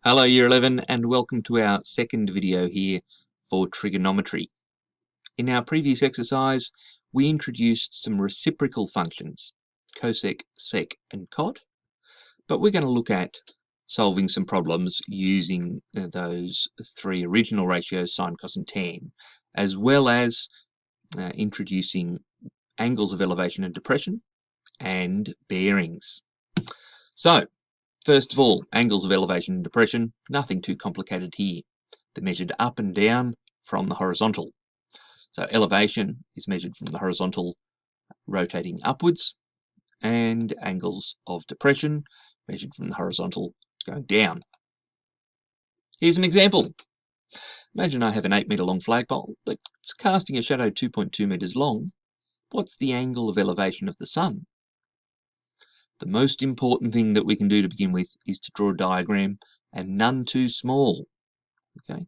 Hello Year 11 and welcome to our second video here for trigonometry. In our previous exercise we introduced some reciprocal functions, cosec, sec and cot, but we're going to look at solving some problems using those three original ratios, sine, cos and tan, as well as introducing angles of elevation and depression and bearings. So first of all, angles of elevation and depression, nothing too complicated here. They're measured up and down from the horizontal. So elevation is measured from the horizontal rotating upwards, and angles of depression measured from the horizontal going down. Here's an example. Imagine I have an 8 metre long flagpole that's casting a shadow 2.2 metres long. What's the angle of elevation of the sun? The most important thing that we can do to begin with is to draw a diagram, and none too small. Okay.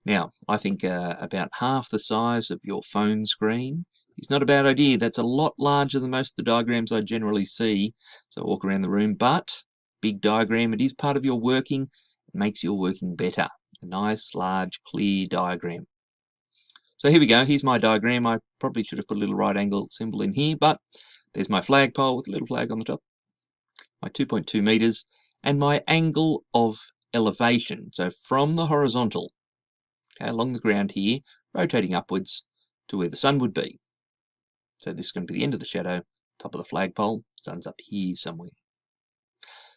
Now, I think about half the size of your phone screen is not a bad idea. That's a lot larger than most of the diagrams I generally see. So I walk around the room, but big diagram, it is part of your working. It makes your working better. A nice, large, clear diagram. So here we go. Here's my diagram. I probably should have put a little right angle symbol in here, but there's my flagpole with a little flag on the top, my 2.2 meters, and my angle of elevation. So from the horizontal, okay, along the ground here, rotating upwards to where the sun would be. So this is going to be the end of the shadow, top of the flagpole, sun's up here somewhere.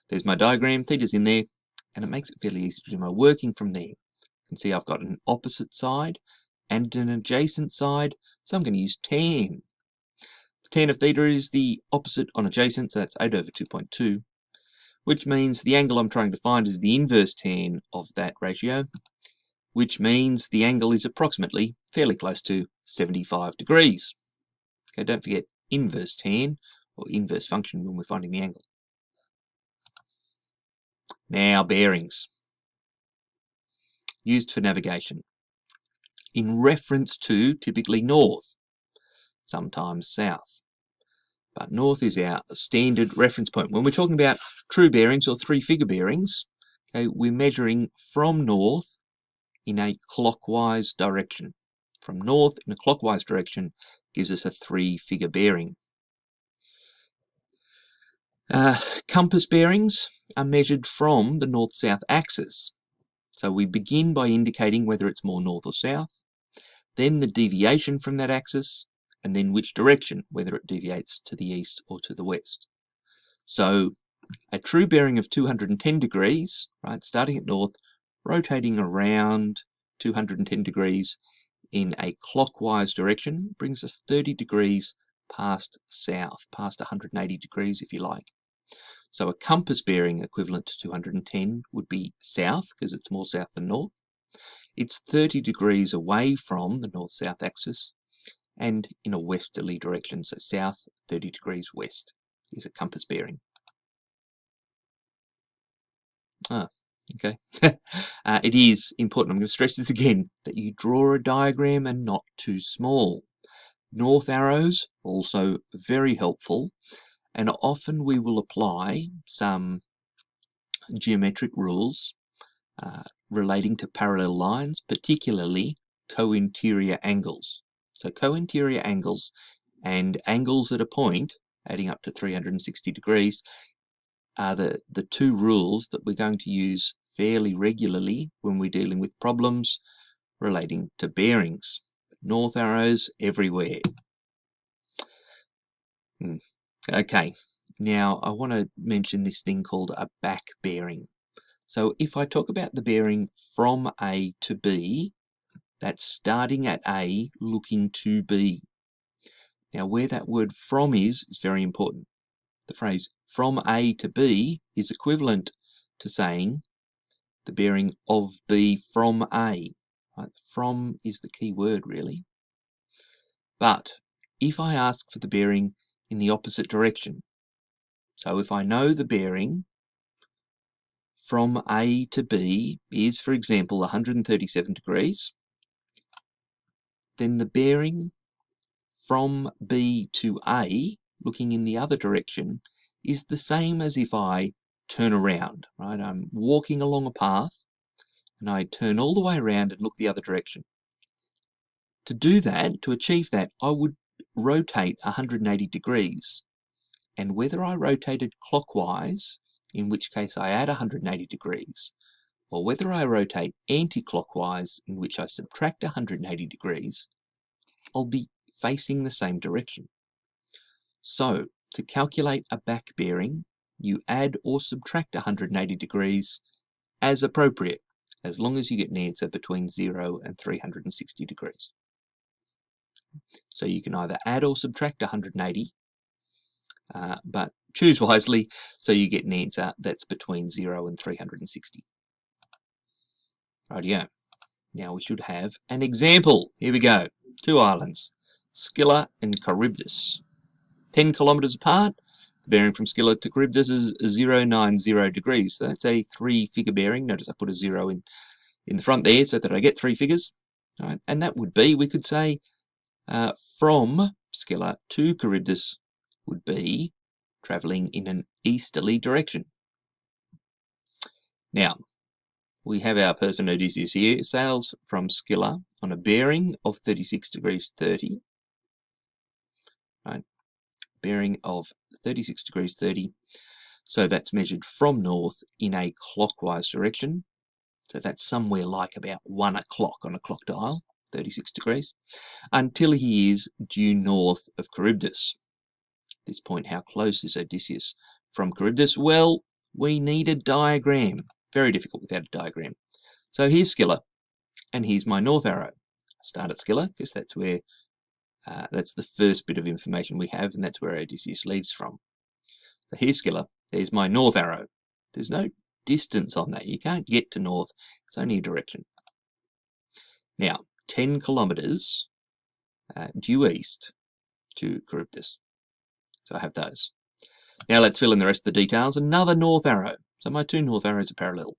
There's my diagram, theta's in there, and it makes it fairly easy to do my working from there. You can see I've got an opposite side and an adjacent side, so I'm going to use tan. Tan of theta is the opposite on adjacent, so that's 8 over 2.2, which means the angle I'm trying to find is the inverse tan of that ratio, which means the angle is approximately fairly close to 75 degrees. Okay, don't forget inverse tan or inverse function when we're finding the angle. Now bearings, used for navigation, in reference to typically north, sometimes south. But north is our standard reference point. When we're talking about true bearings or three-figure bearings, okay, we're measuring from north in a clockwise direction. From north in a clockwise direction gives us a three-figure bearing. Compass bearings are measured from the north-south axis. So we begin by indicating whether it's more north or south, then the deviation from that axis, and then which direction, whether it deviates to the east or to the west. So a true bearing of 210 degrees, right, starting at north, rotating around 210 degrees in a clockwise direction, brings us 30 degrees past south, past 180 degrees if you like. So a compass bearing equivalent to 210 would be south, because it's more south than north. It's 30 degrees away from the north-south axis and in a westerly direction, so south 30 degrees west is a compass bearing. Okay. It is important, I'm going to stress this again, that you draw a diagram and not too small. North arrows, also very helpful, and often we will apply some geometric rules relating to parallel lines, particularly co-interior angles. So co-interior angles and angles at a point adding up to 360 degrees are the two rules that we're going to use fairly regularly when we're dealing with problems relating to bearings. North arrows everywhere. Okay, now I want to mention this thing called a back bearing. So if I talk about the bearing from A to B, that's starting at A looking to B. Now where that word from is very important. The phrase from A to B is equivalent to saying the bearing of B from A. Right? From is the key word really. But if I ask for the bearing in the opposite direction, so if I know the bearing from A to B is, for example, 137 degrees, then the bearing from B to A, looking in the other direction, is the same as if I turn around, right? I'm walking along a path and I turn all the way around and look the other direction. To do that, to achieve that, I would rotate 180 degrees. And whether I rotated clockwise, in which case I add 180 degrees, or whether I rotate anti-clockwise, in which I subtract 180 degrees, I'll be facing the same direction. So, to calculate a back bearing, you add or subtract 180 degrees as appropriate, as long as you get an answer between 0 and 360 degrees. So you can either add or subtract 180, but choose wisely so you get an answer that's between 0 and 360. Rightio. Now we should have an example. Here we go. Two islands, Scylla and Charybdis. 10 kilometers apart. The bearing from Scylla to Charybdis is 090 degrees. So that's a 3-figure bearing. Notice I put a 0 in the front there so that I get 3 figures. All right. And that would be, we could say, from Scylla to Charybdis would be travelling in an easterly direction. Now, we have our person Odysseus here, sails from Scylla on a bearing of 36 degrees 30. Right, bearing of 36 degrees 30. So that's measured from north in a clockwise direction. So that's somewhere like about 1 o'clock on a clock dial, 36 degrees, until he is due north of Charybdis. At this point, how close is Odysseus from Charybdis? Well, we need a diagram. Very difficult without a diagram. So here's Scylla, and here's my north arrow. I start at Scylla because that's where that's the first bit of information we have, and that's where Odysseus leaves from. So here's Scylla. There's my north arrow. There's no distance on that. You can't get to north. It's only a direction. Now, 10 kilometers due east to Charybdis. So I have those. Now let's fill in the rest of the details. Another north arrow. So my two north arrows are parallel.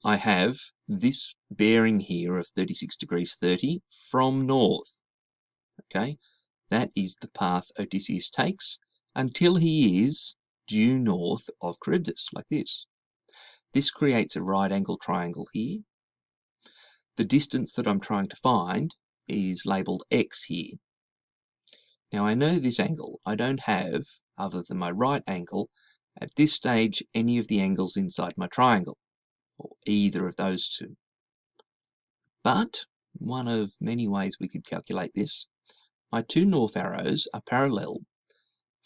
I have this bearing here of 36 degrees 30 from north. Okay, that is the path Odysseus takes until he is due north of Charybdis, like this. This creates a right angle triangle here. The distance that I'm trying to find is labelled x here. Now I know this angle. I don't have, other than my right angle, at this stage any of the angles inside my triangle, or either of those two. But one of many ways we could calculate this. My two north arrows are parallel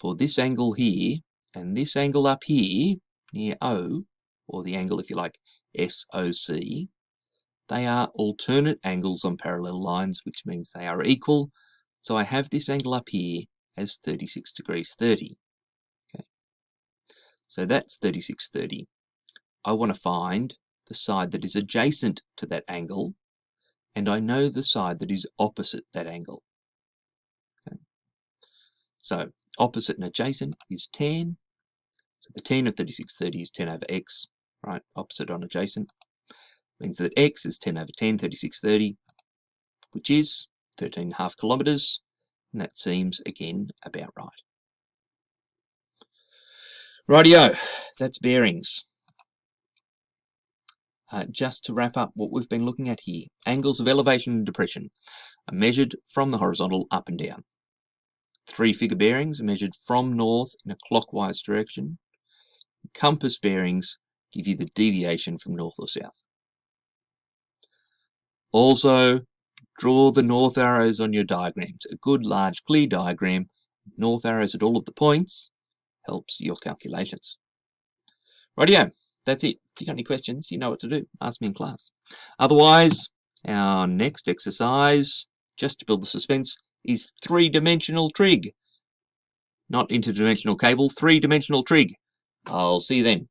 for this angle here and this angle up here near O, or the angle, if you like, SOC. They are alternate angles on parallel lines, which means they are equal. So I have this angle up here as 36 degrees 30. Okay. So that's 36:30. I want to find the side that is adjacent to that angle, and I know the side that is opposite that angle. Okay. So opposite and adjacent is 10. So the 10 of 36:30 is 10 over x, right? Opposite on adjacent means that x is 10 over 10, 36:30, which is 13.5 kilometers, and that seems again about right. Rightio, that's bearings. Just to wrap up what we've been looking at here, angles of elevation and depression are measured from the horizontal up and down. 3-figure bearings are measured from north in a clockwise direction. Compass bearings give you the deviation from north or south. Also, draw the north arrows on your diagrams. A good, large, clear diagram, north arrows at all of the points, helps your calculations. Rightio, that's it. If you've got any questions, you know what to do. Ask me in class. Otherwise, our next exercise, just to build the suspense, is 3-dimensional trig. Not interdimensional cable, 3-dimensional trig. I'll see you then.